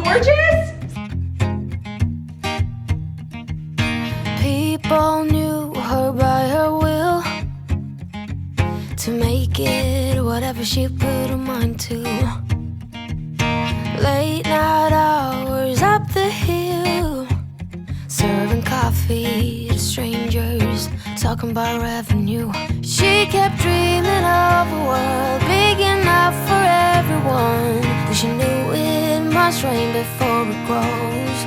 gorgeous? People knew her by her will, to make it whatever she put her mind to. Late night hours up the hill, serving coffee to strangers, talking about revenue. She kept dreaming of a world big enough for everyone, but she knew it must rain before it grows.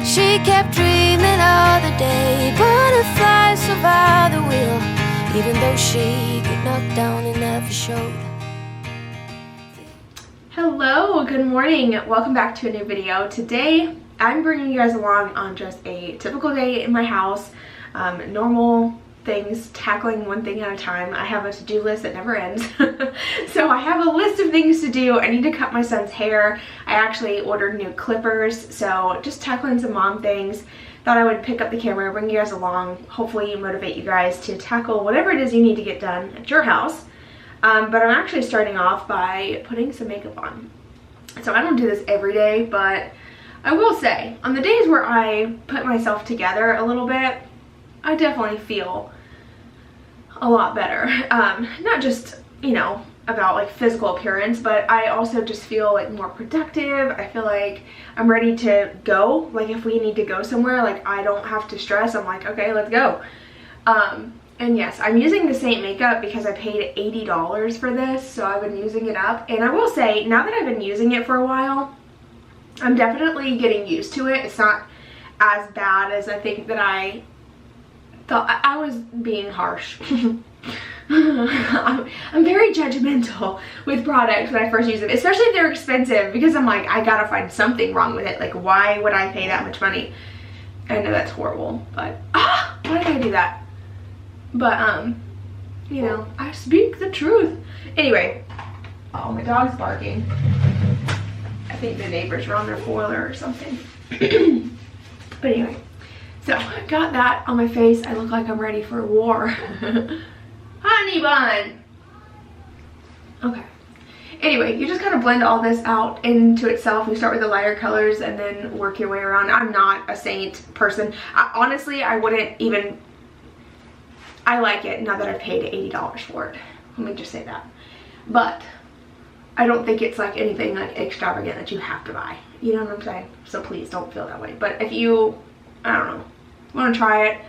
She kept dreaming of the day butterflies survive the wheel, even though she got knocked down and never showed. Hello, good morning. Welcome back to a new video. Today, I'm bringing you guys along on just a typical day in my house. Normal things, tackling one thing at a time. I have a to-do list that never ends. So I have a list of things to do. I need to cut my son's hair. I actually ordered new clippers. So just tackling some mom things. Thought I would pick up the camera, bring you guys along, hopefully motivate you guys to tackle whatever it is you need to get done at your house. But I'm actually starting off by putting some makeup on. So I don't do this every day, but I will say, on the days where I put myself together a little bit, I definitely feel a lot better. Not just, you know, about like physical appearance, but I also just feel like more productive. I feel like I'm ready to go. Like if we need to go somewhere, like I don't have to stress. I'm like, okay, let's go. And yes, I'm using the same makeup because I paid $80 for this, so I've been using it up. And I will say, now that I've been using it for a while, I'm definitely getting used to it. It's not as bad as I think that I thought. I was being harsh. I'm very judgmental with products when I first use them, especially if they're expensive, because I'm like, I gotta find something wrong with it. Like, why would I pay that much money? I know that's horrible, but why did I do that? But you know, I speak the truth. Anyway, oh, my dog's barking. I think the neighbors are on their foiler or something. But anyway, so I got that on my face. I look like I'm ready for war. Honey bun. Okay. Anyway, you just kind of blend all this out into itself. You start with the lighter colors and then work your way around. I'm not a saint person. Honestly, I wouldn't even... I like it now that I've paid $80 for it. Let me just say that. But I don't think it's like anything like extravagant that you have to buy. You know what I'm saying? So please don't feel that way. But if you, I don't know, want to try it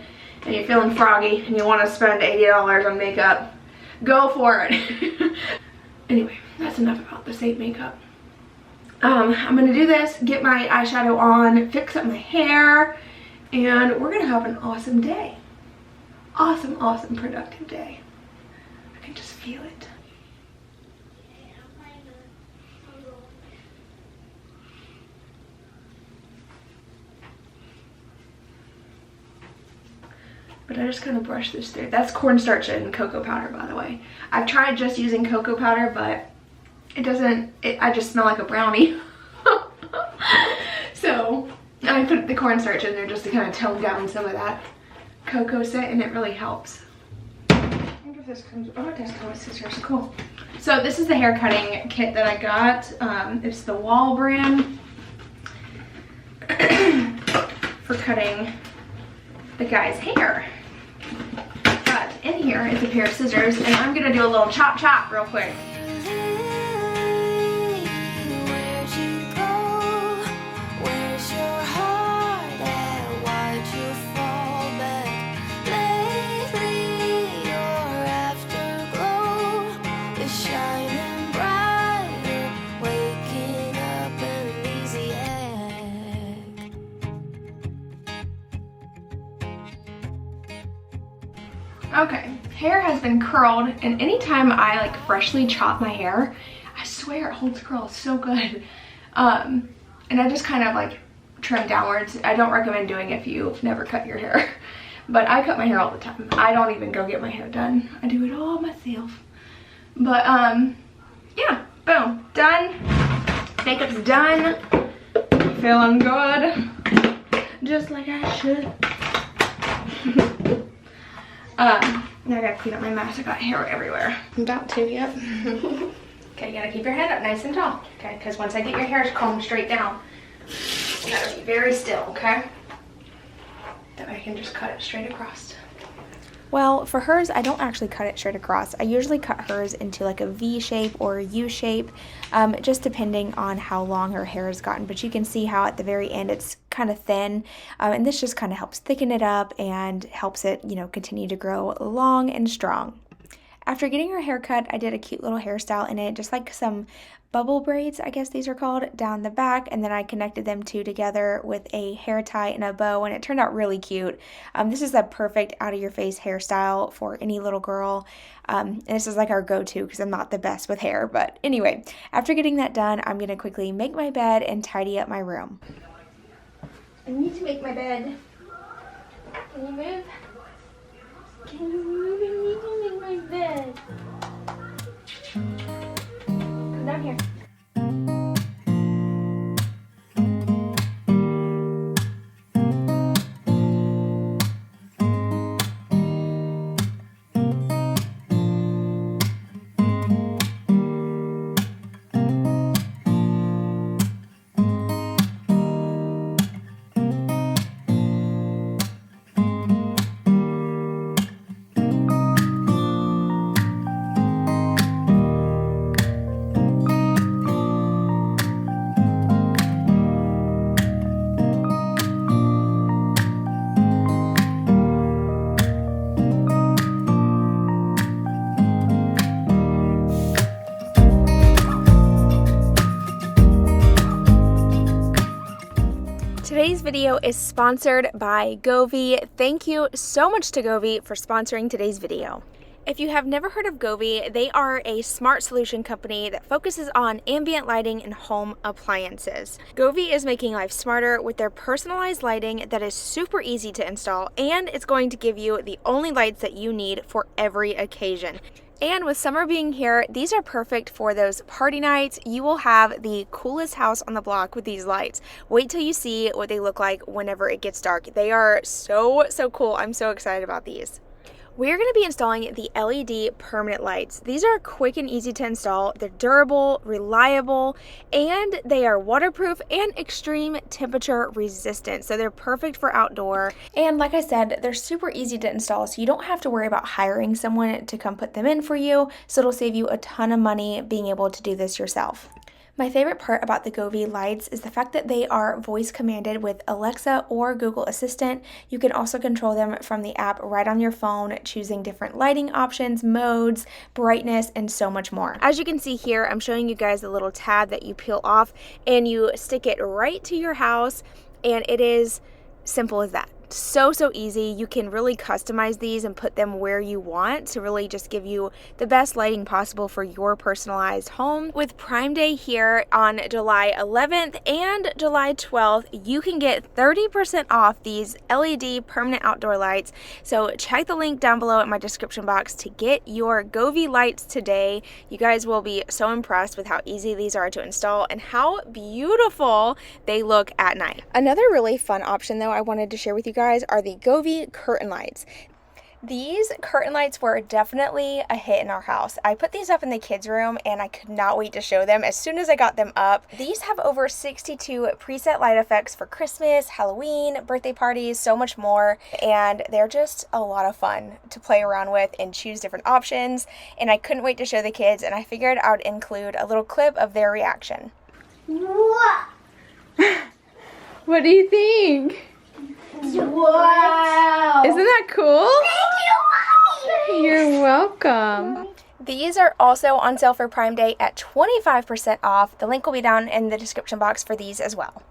and you're feeling froggy and you want to spend $80 on makeup, go for it. Anyway, that's enough about the same makeup. I'm going to do this, get my eyeshadow on, fix up my hair, and we're going to have an awesome day. Awesome, awesome, productive day. I can just feel it. But I just kind of brush this through. That's cornstarch and cocoa powder, by the way. I've tried just using cocoa powder, but it doesn't, I just smell like a brownie. So I put the cornstarch in there just to kind of tone down some of that cocoa scent, and it really helps. I wonder if this comes, oh, it does come with scissors, cool. So this is the hair cutting kit that I got. It's the Wall brand for cutting the guy's hair. But in here is a pair of scissors, and I'm gonna do a little chop chop real quick. Okay, hair has been curled, and anytime I like freshly chop my hair, I swear it holds curl. It's so good. And I just kind of like trim downwards. I don't recommend doing it if you've never cut your hair, but I cut my hair all the time. I don't even go get my hair done. I do it all myself. But yeah, boom, done. Makeup's done. Feeling good, just like I should. Now I gotta clean up my mess. I got hair everywhere. I'm about to, yep. Okay, you gotta keep your head up nice and tall, okay? Because once I get your hair combed straight down, you gotta be very still, okay? That way I can just cut it straight across. Well, for hers, I don't actually cut it straight across. I usually cut hers into like a V shape or a U shape, just depending on how long her hair has gotten. But you can see how at the very end it's kind of thin, and this just kind of helps thicken it up and helps it, continue to grow long and strong. After getting her hair cut, I did a cute little hairstyle in it, just like some bubble braids, I guess these are called, down the back, and then I connected them two together with a hair tie and a bow, and it turned out really cute. This is a perfect out-of-your-face hairstyle for any little girl, and this is like our go-to because I'm not the best with hair, but anyway, after getting that done, I'm going to quickly make my bed and tidy up my room. I need to make my bed. Can you move? Can you move? I need to make my bed. Come down here. Today's video is sponsored by Govee. Thank you so much to Govee for sponsoring today's video. If you have never heard of Govee, they are a smart solution company that focuses on ambient lighting and home appliances. Govee is making life smarter with their personalized lighting that is super easy to install, and it's going to give you the only lights that you need for every occasion. And with summer being here, these are perfect for those party nights. You will have the coolest house on the block with these lights. Wait till you see what they look like whenever it gets dark. They are so cool. I'm so excited about these. We're going to be installing the LED permanent lights. These are quick and easy to install. They're durable, reliable, and they are waterproof and extreme temperature resistant. So they're perfect for outdoor. And like I said, they're super easy to install, so you don't have to worry about hiring someone to come put them in for you. So it'll save you a ton of money being able to do this yourself. My favorite part about the Govee lights is the fact that they are voice commanded with Alexa or Google Assistant. You can also control them from the app right on your phone, choosing different lighting options, modes, brightness, and so much more. As you can see here, I'm showing you guys a little tab that you peel off and you stick it right to your house, and it is simple as that. So easy. You can really customize these and put them where you want to really just give you the best lighting possible for your personalized home. With Prime Day here on July 11th and July 12th, you can get 30% off these LED permanent outdoor lights. So check the link down below in my description box to get your Govee lights today. You guys will be so impressed with how easy these are to install and how beautiful they look at night. Another really fun option though I wanted to share with you guys are the Govee curtain lights. These curtain lights were definitely a hit in our house. I put these up in the kids' room and I could not wait to show them as soon as I got them up. These have over 62 preset light effects for Christmas, Halloween, birthday parties, so much more. And they're just a lot of fun to play around with and choose different options. And I couldn't wait to show the kids, and I figured I would include a little clip of their reaction. What? What do you think? Wow! Isn't that cool? Thank you, Mommy! You're welcome. These are also on sale for Prime Day at 25% off. The link will be down in the description box for these as well.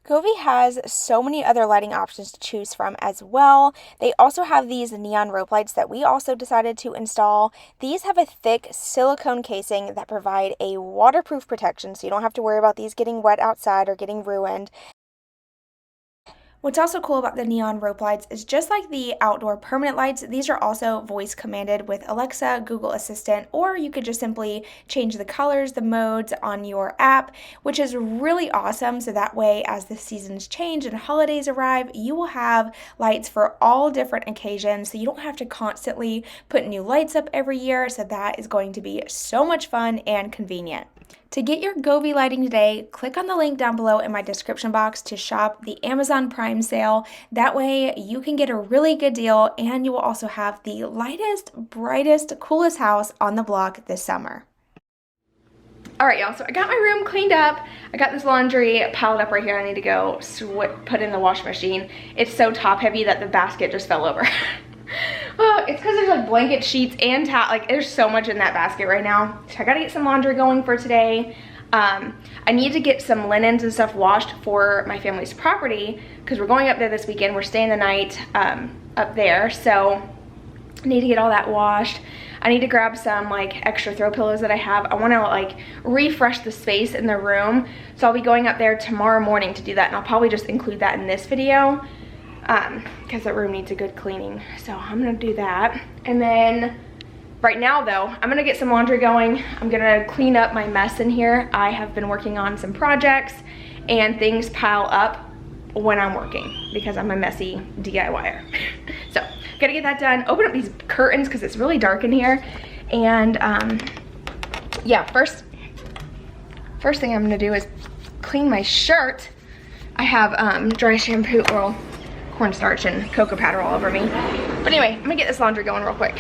Govee has so many other lighting options to choose from as well. They also have these neon rope lights that we also decided to install. These have a thick silicone casing that provide a waterproof protection, so you don't have to worry about these getting wet outside or getting ruined. What's also cool about the neon rope lights is just like the outdoor permanent lights, these are also voice commanded with Alexa, Google Assistant, or you could just simply change the colors, the modes on your app, which is really awesome. So that way, as the seasons change and holidays arrive, you will have lights for all different occasions. So you don't have to constantly put new lights up every year. So that is going to be so much fun and convenient. To get your Govee lighting today, click on the link down below in my description box to shop the Amazon Prime sale. That way you can get a really good deal and you will also have the lightest, brightest, coolest house on the block this summer. All right, y'all, so I got my room cleaned up. I got this laundry piled up right here. I need to go put in the washing machine. It's so top heavy that the basket just fell over. Oh, it's because there's like blanket sheets and towel, like there's so much in that basket right now. So I gotta get some laundry going for today. I need to get some linens and stuff washed for my family's property because we're going up there this weekend. We're staying the night up there, so I need to get all that washed. I need to grab some like extra throw pillows that I have. I want to like refresh the space in the room, so I'll be going up there tomorrow morning to do that, and I'll probably just include that in this video. Because the room needs a good cleaning. So I'm gonna do that. And then right now though, I'm gonna get some laundry going. I'm gonna clean up my mess in here. I have been working on some projects and things pile up when I'm working because I'm a messy DIYer. So gotta get that done. Open up these curtains because it's really dark in here. And yeah, first thing I'm gonna do is clean my shirt. I have dry shampoo, well, cornstarch and cocoa powder all over me. But anyway, I'm gonna get this laundry going real quick.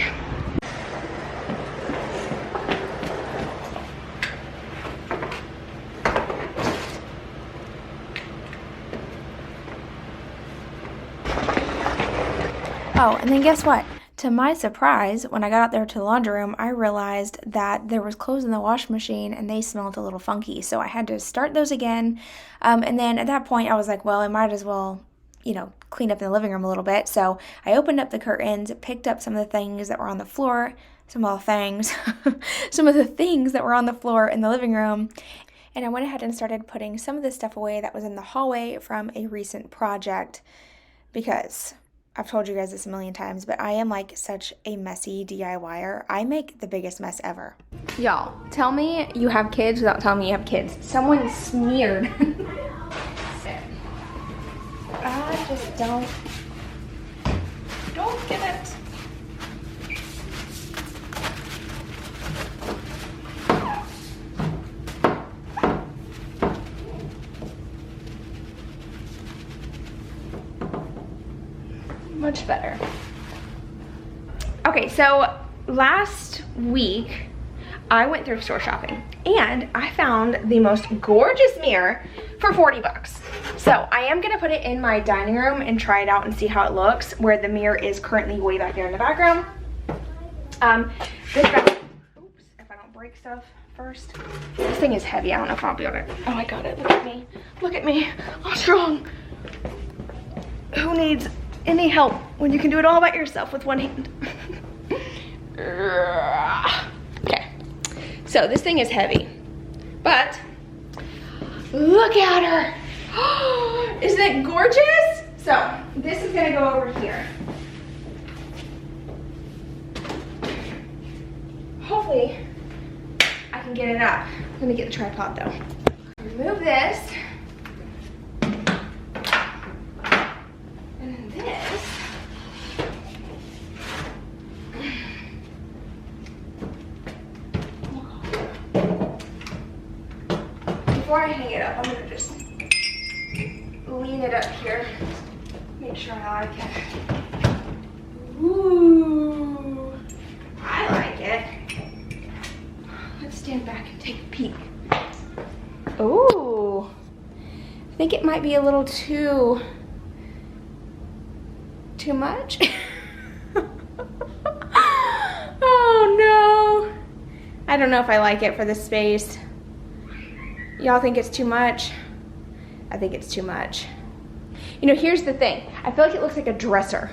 Oh, and then guess what? To my surprise, when I got out there to the laundry room, I realized that there was clothes in the washing machine and they smelled a little funky. So I had to start those again. And then at that point, I was like, well, I might as well, you know, clean up in the living room a little bit. So I opened up the curtains, picked up some of the things that were on the floor, some of the things that were on the floor in the living room. And I went ahead and started putting some of the stuff away that was in the hallway from a recent project, because I've told you guys this a million times, but I am like such a messy DIYer. I make the biggest mess ever. Y'all, tell me you have kids without telling me you have kids. Someone smeared. I just don't get it. Much better. Okay, so last week I went thrift store shopping and I found the most gorgeous mirror for 40 bucks. So I am gonna put it in my dining room and try it out and see how it looks, where the mirror is currently way back there in the background. Oops, if I don't break stuff first. This thing is heavy, I don't know if I'll be on it. Oh, I got it, look at me, I'm strong. Who needs any help when you can do it all by yourself with one hand? Okay, so this thing is heavy, but look at her. Isn't it gorgeous? So this is gonna go over here. Hopefully I can get it up. Let me get the tripod though. Remove this. And then this. Before I hang it up, I'm gonna just lean it up here. Make sure I like it. Ooh, I like it. Let's stand back and take a peek. Ooh, I think it might be a little too much. Oh no. I don't know if I like it for this space. Y'all think it's too much? I think it's too much. You know, here's the thing. I feel like it looks like a dresser,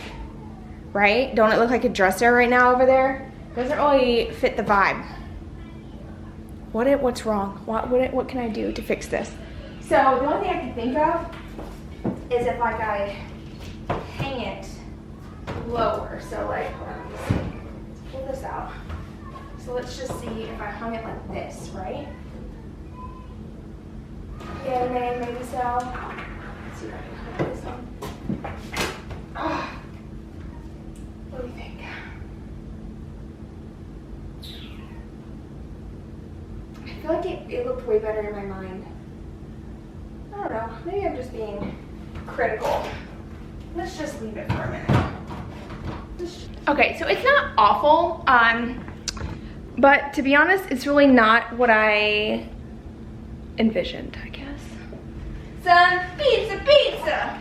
right? Don't it look like a dresser right now over there? Doesn't really fit the vibe. What's wrong? What can I do to fix this? So the only thing I can think of is if like I hang it lower. So like, hold on, let me see. Let's pull this out. So let's just see if I hung it like this, right? Yeah, maybe so. Let's see if I can hang this one. Oh, what do you think? I feel like it looked way better in my mind. I don't know, maybe I'm just being critical. Let's just leave it for a minute. Okay, so it's not awful, but to be honest, it's really not what I envisioned, I guess. Some pizza!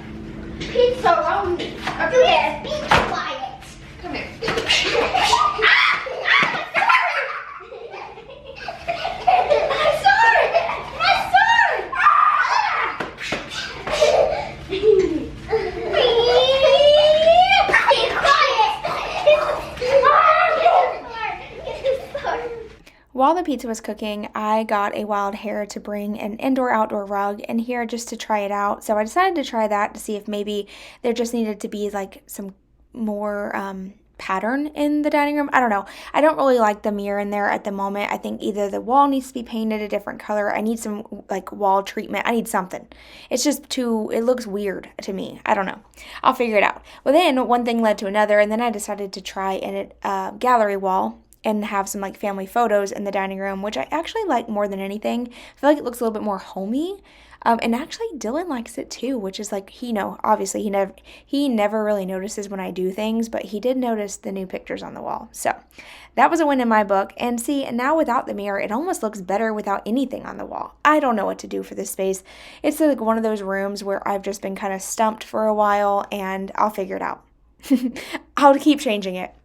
Pizza only. Okay. Be quiet. Come here. While the pizza was cooking, I got a wild hair to bring an indoor-outdoor rug in here just to try it out. So I decided to try that to see if maybe there just needed to be like some more pattern in the dining room. I don't know. I don't really like the mirror in there at the moment. I think either the wall needs to be painted a different color. I need some like wall treatment. I need something. It's just it looks weird to me. I don't know. I'll figure it out. Well, then one thing led to another, and then I decided to try a gallery wall and have some like family photos in the dining room, which I actually like more than anything. I feel like it looks a little bit more homey. And actually Dylan likes it too, which is like, obviously he never really notices when I do things, but he did notice the new pictures on the wall. So that was a win in my book. And see, now without the mirror, it almost looks better without anything on the wall. I don't know what to do for this space. It's like one of those rooms where I've just been kind of stumped for a while, and I'll figure it out. I'll keep changing it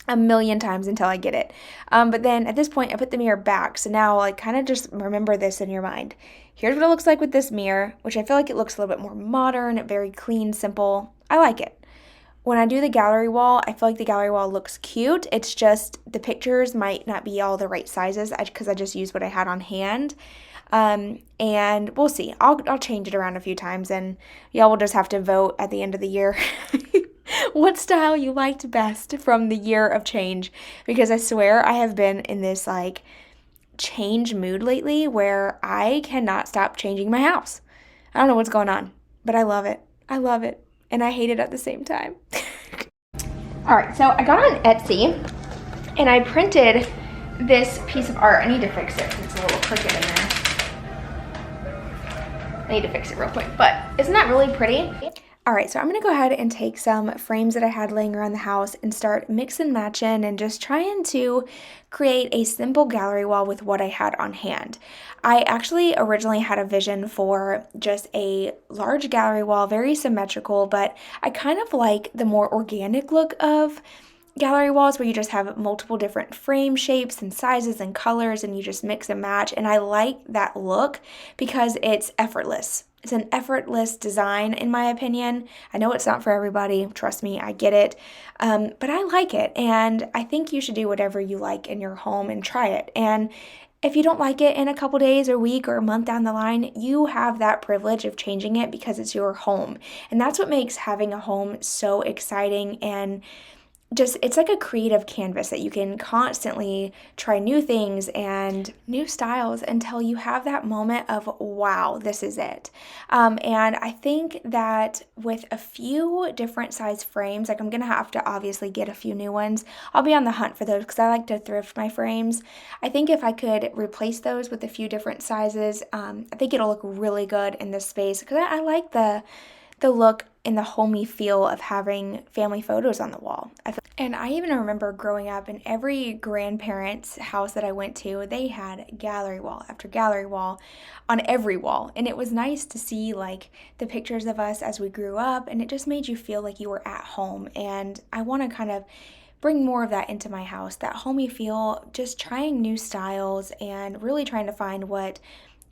a million times until I get it. But then at this point, I put the mirror back. So now like kind of just remember this in your mind. Here's what it looks like with this mirror, which I feel like it looks a little bit more modern, very clean, simple. I like it. When I do the gallery wall, I feel like the gallery wall looks cute. It's just the pictures might not be all the right sizes because I just used what I had on hand. And we'll see. I'll change it around a few times, and y'all will just have to vote at the end of the year what style you liked best from the year of change, because I swear I have been in this like change mood lately where I cannot stop changing my house. I don't know what's going on, but I love it. I love it, and I hate it at the same time. All right, so I got on Etsy and I printed this piece of art. I need to fix it. It's a little crooked in there. I need to fix it real quick, but isn't that really pretty? All right, so I'm gonna go ahead and take some frames that I had laying around the house and start mix and matching and just trying to create a simple gallery wall with what I had on hand. I actually originally had a vision for just a large gallery wall, very symmetrical, but I kind of like the more organic look of gallery walls where you just have multiple different frame shapes and sizes and colors and you just mix and match, and I like that look because it's effortless. It's an effortless design in my opinion. I know it's not for everybody, trust me, I get it, but I like it, and I think you should do whatever you like in your home and try it. And if you don't like it in a couple days or week or a month down the line, you have that privilege of changing it because it's your home. And that's what makes having a home so exciting, and just it's like a creative canvas that you can constantly try new things and new styles until you have that moment of, wow, this is it. And I think that with a few different size frames, like I'm gonna have to obviously get a few new ones. I'll be on the hunt for those because I like to thrift my frames. I think if I could replace those with a few different sizes, I think it'll look really good in this space because I like the look and the homey feel of having family photos on the wall. And I even remember growing up in every grandparent's house that I went to, they had gallery wall after gallery wall on every wall. And it was nice to see like the pictures of us as we grew up, and it just made you feel like you were at home. And I want to kind of bring more of that into my house, that homey feel, just trying new styles and really trying to find what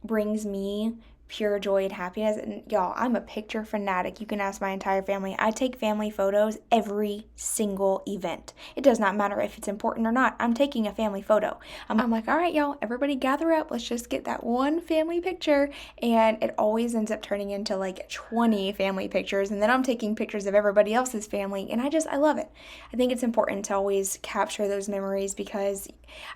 brings me pure joy and happiness. And y'all, I'm a picture fanatic. You can ask my entire family. I take family photos every single event. It does not matter if it's important or not. I'm taking a family photo. I'm like, all right, y'all, everybody gather up. Let's just get that one family picture. And it always ends up turning into like 20 family pictures. And then I'm taking pictures of everybody else's family. And I love it. I think it's important to always capture those memories because,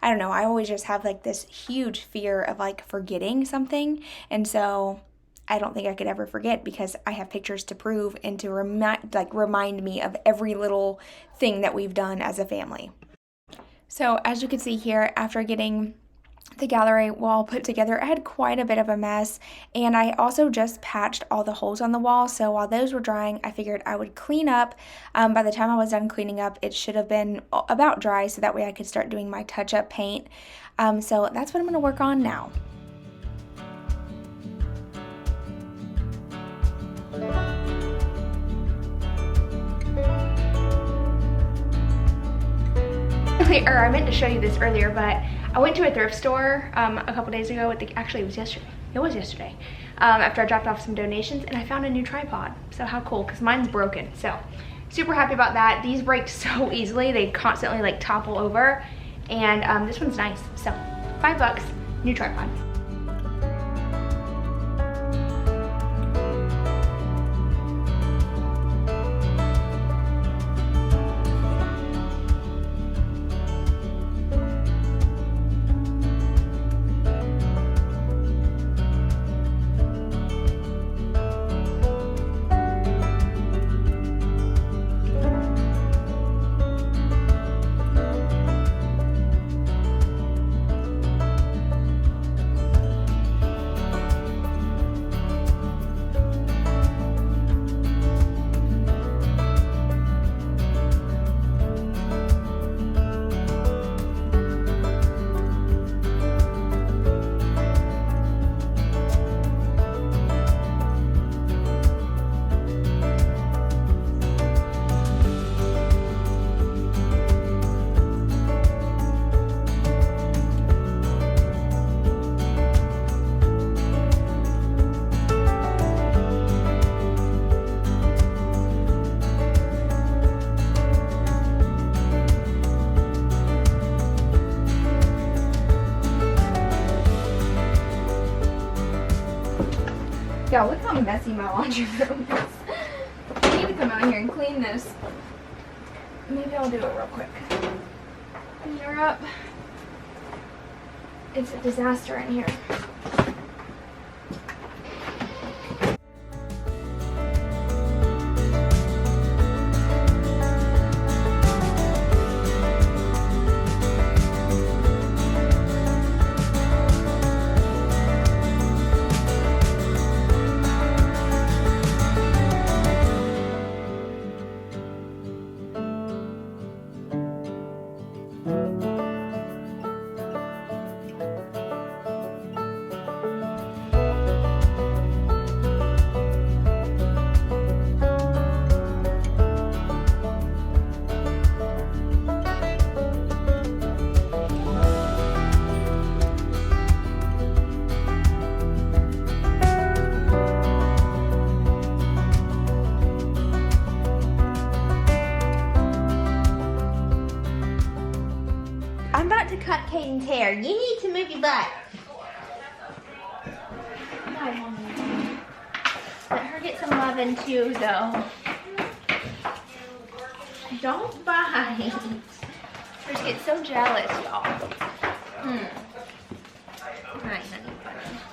I don't know, I always just have like this huge fear of like forgetting something. And so I don't think I could ever forget because I have pictures to prove and to remind me of every little thing that we've done as a family. So as you can see here, after getting the gallery wall put together, I had quite a bit of a mess, and I also just patched all the holes on the wall. So while those were drying, I figured I would clean up. By the time I was done cleaning up, it should have been about dry, so that way I could start doing my touch-up paint. So that's what I'm going to work on now. I meant to show you this earlier, but I went to a thrift store a couple days ago. Actually, it was yesterday. It was yesterday. After I dropped off some donations, and I found a new tripod. So how cool, because mine's broken. So super happy about that. These break so easily. They constantly like topple over. And this one's nice. So $5, new tripod. Y'all, look how messy my laundry room is. I need to come out here and clean this. Maybe I'll do it real quick. Clean her up. It's a disaster in here. Cut Caden's hair. You need to move your butt. Let her get some loving too, though. Don't bite. Her get so jealous, y'all. Hi, honey.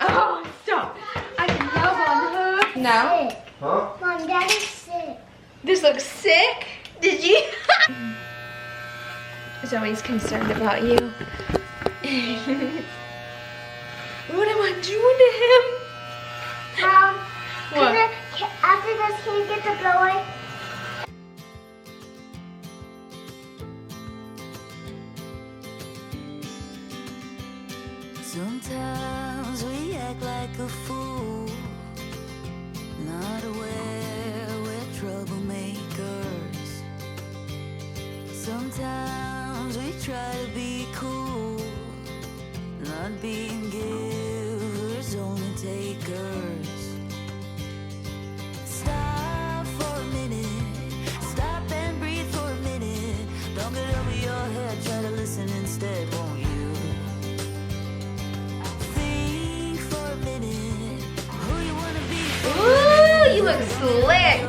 Oh, stop. I can love on her. No? Huh? Mom, Daddy's sick. This looks sick. Did you? Zoe's concerned about you. What am I doing to him? Mom, What? after this, can you get the blower? Sometimes we act like a fool, not aware we're troublemakers. Sometimes we try to be cool, not being givers, only takers. looks slick.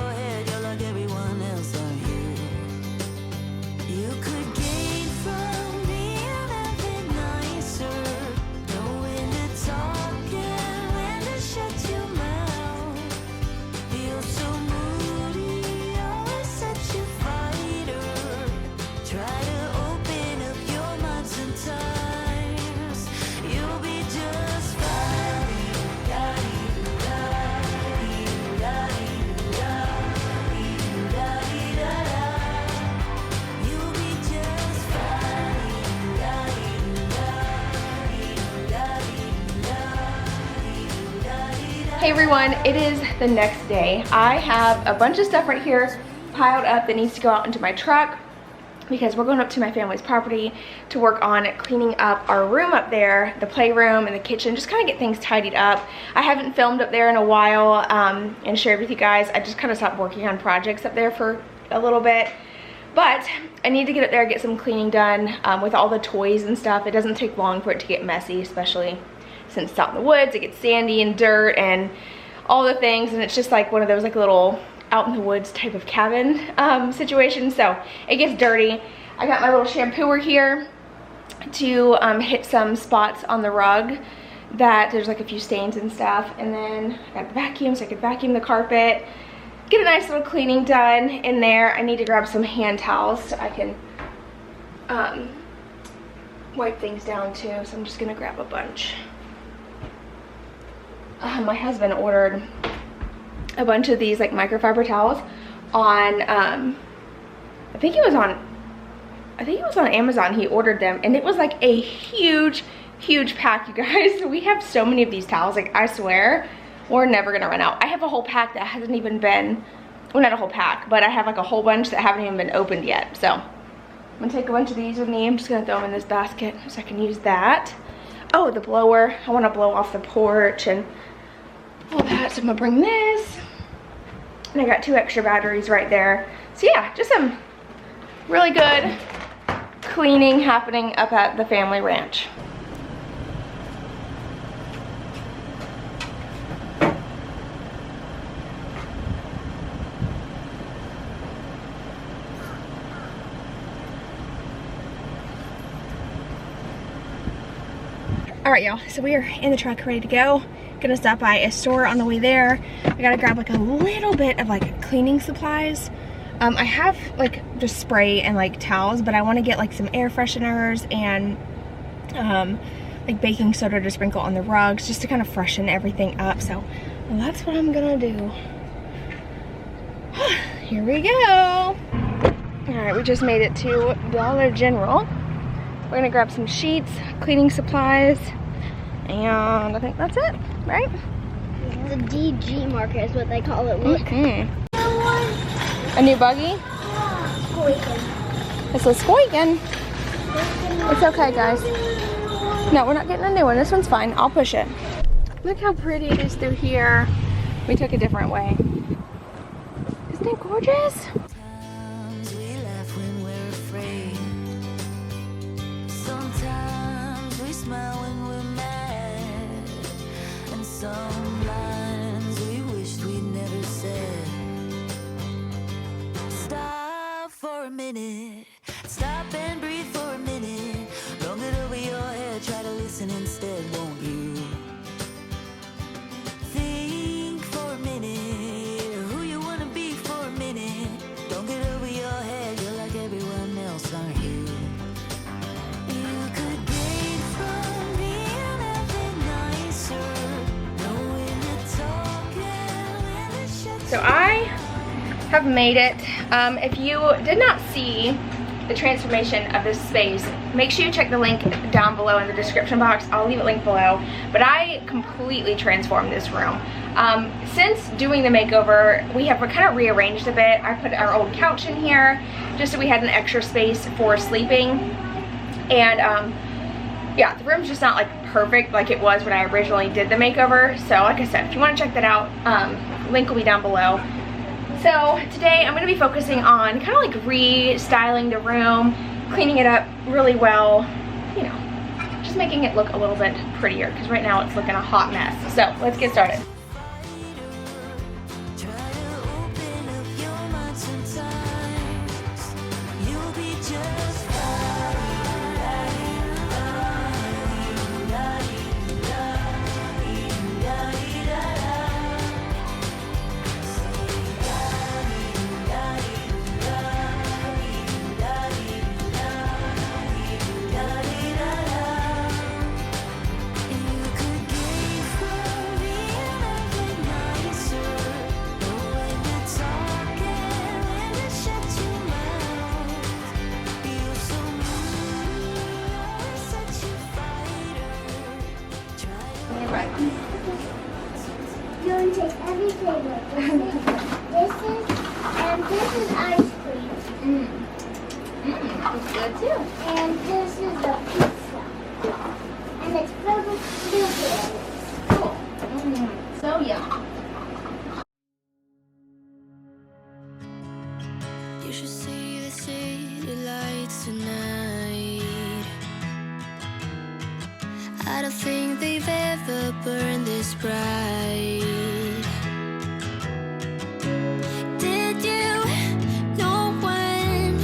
Hey everyone, it is the next day. I have a bunch of stuff right here piled up that needs to go out into my truck because we're going up to my family's property to work on cleaning up our room up there, the playroom and the kitchen, just kind of get things tidied up. I haven't filmed up there in a while and shared with you guys. I just kind of stopped working on projects up there for a little bit. But I need to get up there, get some cleaning done with all the toys and stuff. It doesn't take long for it to get messy, especially since it's out in the woods. It gets sandy and dirt and all the things, and it's just like one of those like little out in the woods type of cabin situation, so it gets dirty. I got my little shampooer here to hit some spots on the rug that there's like a few stains and stuff, and then I got the vacuum so I could vacuum the carpet, get a nice little cleaning done in there. I need to grab some hand towels so I can wipe things down too, so I'm just gonna grab a bunch. My husband ordered a bunch of these like microfiber towels on I think it was on Amazon. He ordered them and it was like a huge pack, you guys. We have so many of these towels, like I swear we're never gonna run out. I have a whole pack that hasn't even been, well, not a whole pack, but I have like a whole bunch that haven't even been opened yet. So I'm gonna take a bunch of these with me. I'm just gonna throw them in this basket so I can use that. Oh, the blower, I want to blow off the porch and all that, so I'm gonna bring this, and I got 2 extra batteries right there. So yeah, just some really good cleaning happening up at the family ranch. All right, y'all, so we are in the truck ready to go. Gonna stop by a store on the way there. I gotta grab like a little bit of like cleaning supplies. I have like just spray and like towels, but I want to get like some air fresheners and like baking soda to sprinkle on the rugs just to kind of freshen everything up. So that's what I'm gonna do. Here we go. All right, we just made it to Dollar General. We're gonna grab some sheets, cleaning supplies, and I think that's it, right? The DG market is what they call it. Look. A new buggy? Squeaking. It's a squeaking. It's okay, guys. No, we're not getting a new one. This one's fine. I'll push it. Look how pretty it is through here. We took a different way. Isn't it gorgeous? Sometimes we laugh when we're afraid. Sometimes we smile when we're mad. And some lines we wished we'd never said. Stop for a minute. Stop and breathe for a minute. Long it over your head. Try to listen instead, won't you? Think for a minute. Who you wanna be for a minute. Don't get over your head. You're like everyone else, aren't you? You could gain from being nothing nicer. Know when to talk and when to shut. So I have made it. If you did not see the transformation of this space, make sure you check the link down below in the description box. I'll leave it linked below. But I completely transformed this room. Since doing the makeover, we have kind of rearranged a bit. I put our old couch in here just so we had an extra space for sleeping. And yeah, the room's just not like perfect like it was when I originally did the makeover. So like I said, if you want to check that out, link will be down below. So today I'm going to be focusing on kind of like restyling the room, cleaning it up really well, you know, just making it look a little bit prettier because right now it's looking a hot mess. So let's get started. Try to Okay. You want to take every flavor. This is ice cream. That's good too. And this is the pizza. And it's filled with blueberries. Cool. So yum. You should see the city lights tonight. I don't think they've ever burned this bright. Did you know when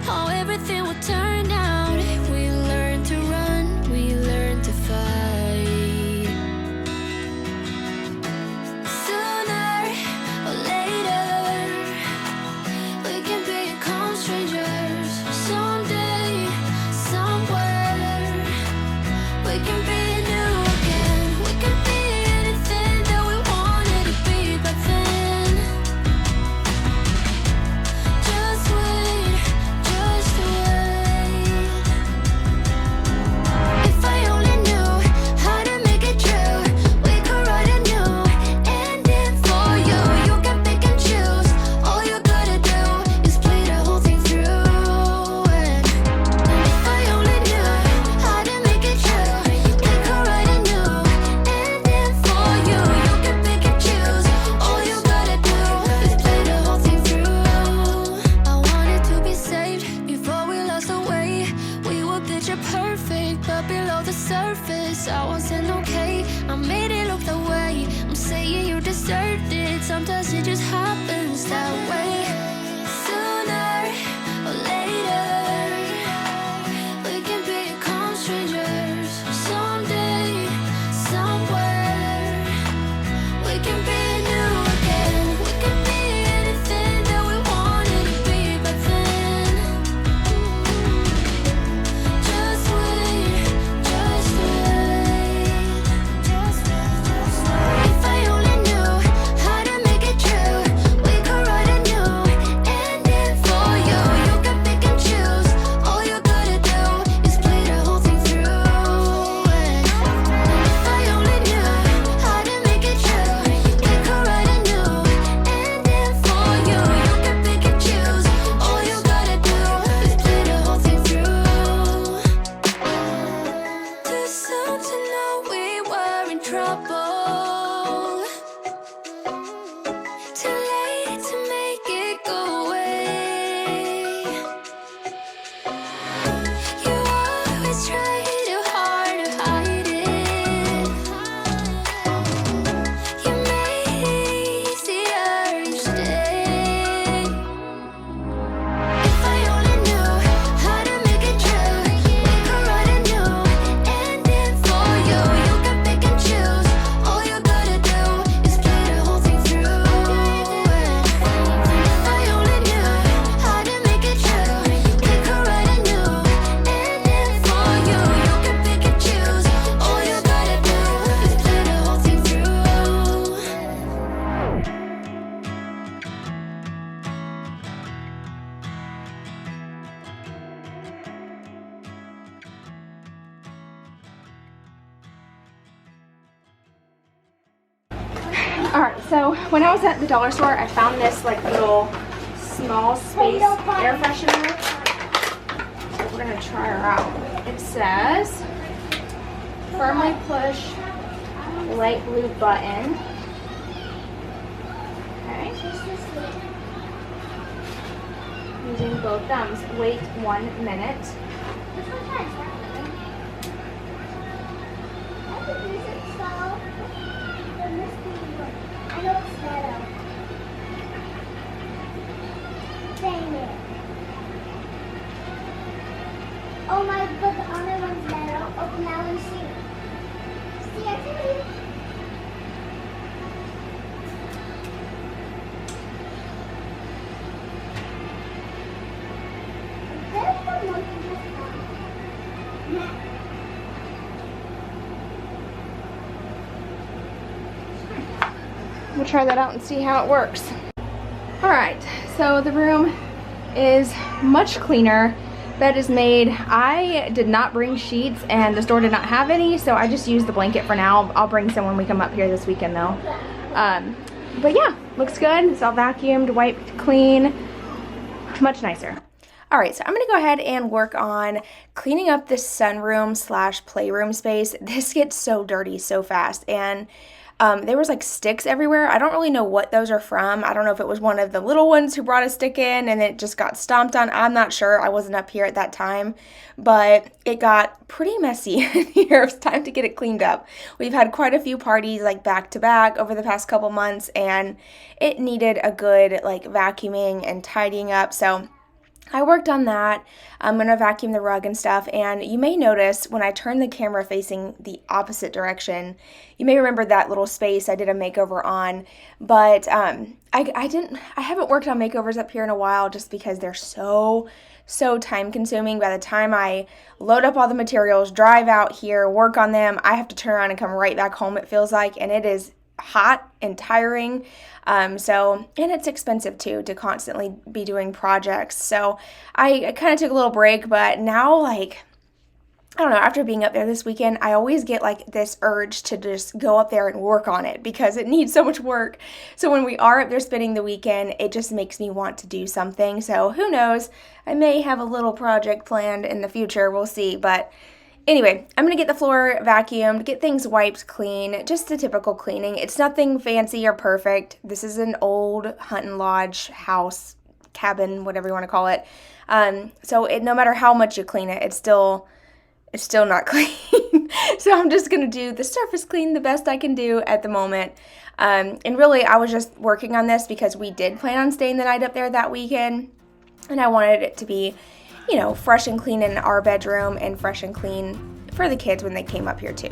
how everything would turn out? We learned to run, we learned to fight. Sooner or later, we can become strangers. Someday, somewhere, we can be new again. We can be anything that we wanted to be back then. Just wait, just wait. If I only knew how to make it true, we could write a new ending for you. You can pick and choose. All you gotta do is play the whole thing through. And if I only knew how to make it true, we could write a new ending for you. You can pick and choose. All you gotta do is play the whole thing through. I wanted to be saved before we lost our way. We were picture perfect, but below the surface, I wasn't okay. I made it look the way. I'm saying you deserved it. Sometimes it just happens that way. Sooner or later, we can become strangers. Someday, somewhere, we can be new again. We can be anything that we wanted to be back then. Just wait, just wait. If I only knew how to make it true, we could write a new ending for you. You can pick and choose. All you gotta do is play the whole thing through. And if I only knew how to make it true, we could write a new ending for you. You can pick and choose. All you gotta do is play the whole thing through. Too soon to know we were in trouble. Too late to make it go away. You always try too hard to hide it. You made it easier each day. If I only knew how to make it true, we could write a new ending for you. You can pick and choose. All you gotta do is play the whole thing through. And if I only knew how to make it true, we could write a new ending for you. You can pick and choose. All you gotta do is play the whole thing through. Alright, so when I was at the dollar store, I found this like little small space air freshener. We're gonna try her out. It says, firmly push light blue button. Okay. Using both thumbs. Wait 1 minute. Which one has that one? I could use it so the mystery one. I know it's better. Dang it. Oh my, but the other one's better. Oh, now we see. See, I can read. There's the monkey just now. We'll try that out and see how it works. Alright, so the room is much cleaner. Bed is made. I did not bring sheets and the store did not have any, so I just used the blanket for now. I'll bring some when we come up here this weekend though. But yeah, looks good. It's all vacuumed, wiped clean, much nicer. All right, so I'm gonna go ahead and work on cleaning up this sunroom slash playroom space. This gets so dirty so fast, and there was like sticks everywhere. I don't really know what those are from. I don't know if it was one of the little ones who brought a stick in and it just got stomped on. I'm not sure. I wasn't up here at that time, but it got pretty messy in here. It was time to get it cleaned up. We've had quite a few parties like back to back over the past couple months, and it needed a good like vacuuming and tidying up. So I worked on that. I'm going to vacuum the rug and stuff, and you may notice when I turn the camera facing the opposite direction, you may remember that little space I did a makeover on, but I haven't worked on makeovers up here in a while just because they're so time consuming. By the time I load up all the materials, drive out here, work on them, I have to turn around and come right back home, it feels like, and it is hot and tiring. And it's expensive too to constantly be doing projects. So I kind of took a little break, but now like, I don't know, after being up there this weekend, I always get like this urge to just go up there and work on it because it needs so much work. So when we are up there spending the weekend, it just makes me want to do something. So who knows, I may have a little project planned in the future, we'll see. But anyway, I'm going to get the floor vacuumed, get things wiped clean, just the typical cleaning. It's nothing fancy or perfect. This is an old hunting lodge house, cabin, whatever you want to call it. So no matter how much you clean it, it's still not clean. So I'm just going to do the surface clean the best I can do at the moment. And really, I was just working on this because we did plan on staying the night up there that weekend. And I wanted it to be, you know, fresh and clean in our bedroom and fresh and clean for the kids when they came up here too.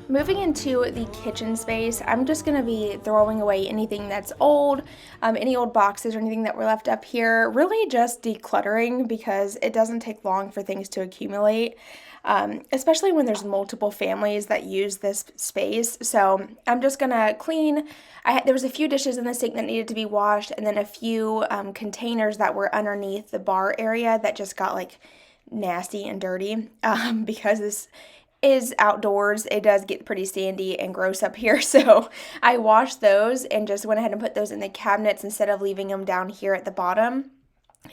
Moving into the kitchen space, I'm just going to be throwing away anything that's old, any old boxes or anything that were left up here, really just decluttering because it doesn't take long for things to accumulate, especially when there's multiple families that use this space. So I'm just going to clean. There was a few dishes in the sink that needed to be washed, and then a few containers that were underneath the bar area that just got like nasty and dirty because this is outdoors. It does get pretty sandy and gross up here, so I washed those and just went ahead and put those in the cabinets instead of leaving them down here at the bottom.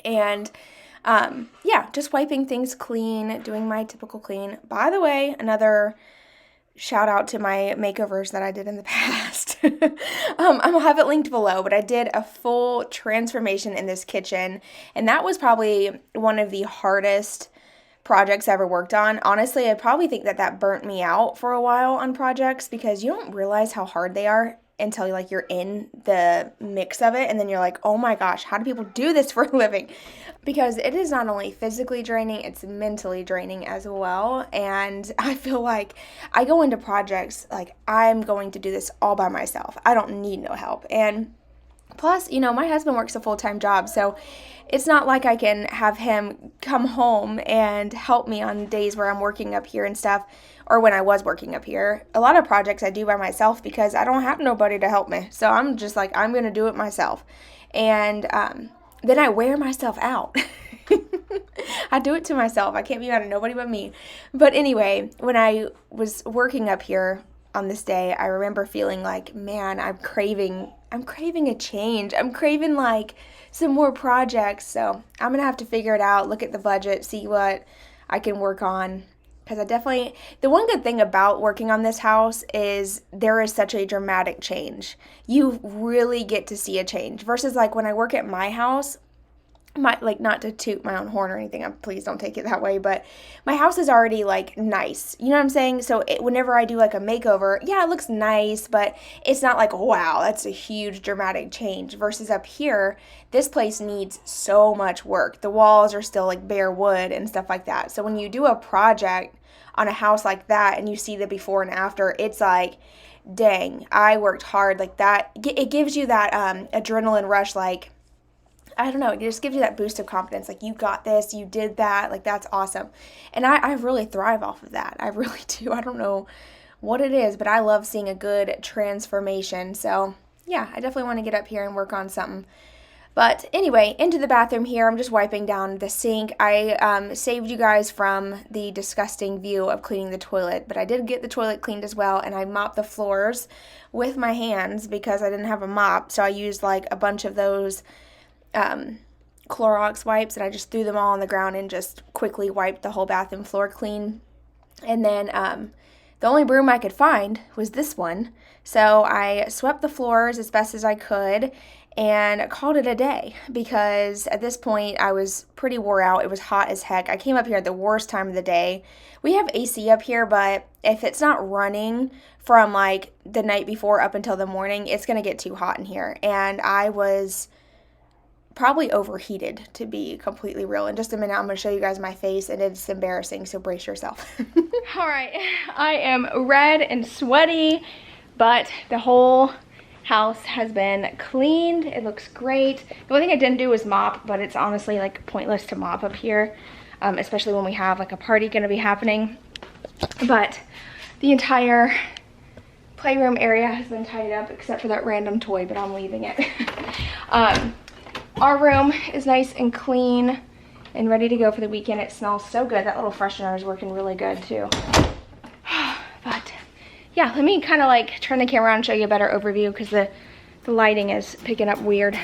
And yeah, just wiping things clean, doing my typical clean. By the way, another shout out to my makeovers that I did in the past. I'll have it linked below, but I did a full transformation in this kitchen, and that was probably one of the hardest projects I ever worked on. Honestly, I probably think that burnt me out for a while on projects because you don't realize how hard they are until you're in the mix of it, and then you're like, oh my gosh, how do people do this for a living? Because it is not only physically draining, it's mentally draining as well. And I feel like I go into projects like I'm going to do this all by myself. I don't need no help. And plus, my husband works a full-time job, so it's not like I can have him come home and help me on days where I'm working up here and stuff, or when I was working up here. A lot of projects I do by myself because I don't have nobody to help me. So I'm just like, I'm going to do it myself. And then I wear myself out. I do it to myself. I can't be mad at nobody but me. But anyway, when I was working up here on this day, I remember feeling like, man, I'm craving I'm craving a change. I'm craving like some more projects. So I'm gonna have to figure it out, look at the budget, see what I can work on. Because the one good thing about working on this house is there is such a dramatic change. You really get to see a change versus like when I work at my house, not to toot my own horn or anything, please don't take it that way, but my house is already like nice, you know what I'm saying? So whenever I do like a makeover, yeah, it looks nice, but it's not like, wow, that's a huge dramatic change. Versus up here, this place needs so much work. The walls are still like bare wood and stuff like that. So when you do a project on a house like that and you see the before and after, it's like, dang, I worked hard. Like that, it gives you that adrenaline rush, like, I don't know, it just gives you that boost of confidence, like you got this, you did that, like that's awesome. And I really thrive off of that. I really do. I don't know what it is, but I love seeing a good transformation. So yeah, I definitely want to get up here and work on something. But anyway, into the bathroom here, I'm just wiping down the sink. I saved you guys from the disgusting view of cleaning the toilet, but I did get the toilet cleaned as well, and I mopped the floors with my hands because I didn't have a mop, so I used like a bunch of those Clorox wipes, and I just threw them all on the ground and just quickly wiped the whole bathroom floor clean. And then the only broom I could find was this one, so I swept the floors as best as I could and called it a day because at this point I was pretty wore out. It was hot as heck. I came up here at the worst time of the day. We have AC up here, but if it's not running from like the night before up until the morning, it's gonna get too hot in here. And I was probably overheated, to be completely real. In just a minute, I'm going to show you guys my face, and it's embarrassing, so brace yourself. All right, I am red and sweaty, but the whole house has been cleaned. It looks great. The only thing I didn't do was mop, but it's honestly like pointless to mop up here, especially when we have like a party going to be happening. But the entire playroom area has been tidied up except for that random toy, but I'm leaving it. Our room is nice and clean and ready to go for the weekend. It smells so good. That little freshener is working really good too. But yeah, let me kind of like turn the camera on and show you a better overview because the lighting is picking up weird.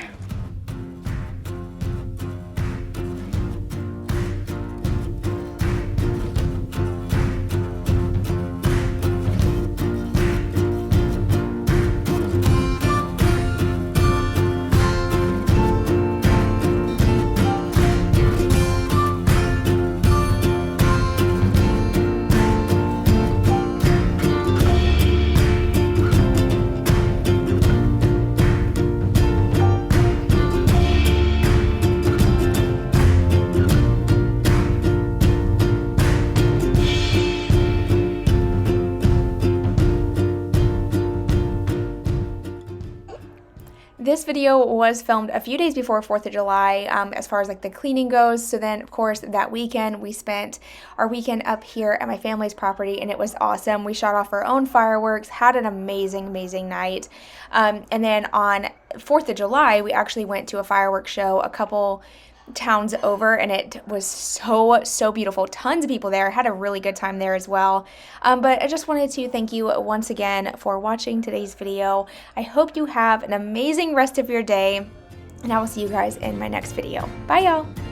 This video was filmed a few days before 4th of July as far as like the cleaning goes. So then of course that weekend we spent our weekend up here at my family's property and it was awesome. We shot off our own fireworks, had an amazing night. And then on 4th of July we actually went to a fireworks show a couple towns over and it was so beautiful. Tons of people there. Had a really good time there as well. But I just wanted to thank you once again for watching today's video. I hope you have an amazing rest of your day and I will see you guys in my next video. Bye y'all.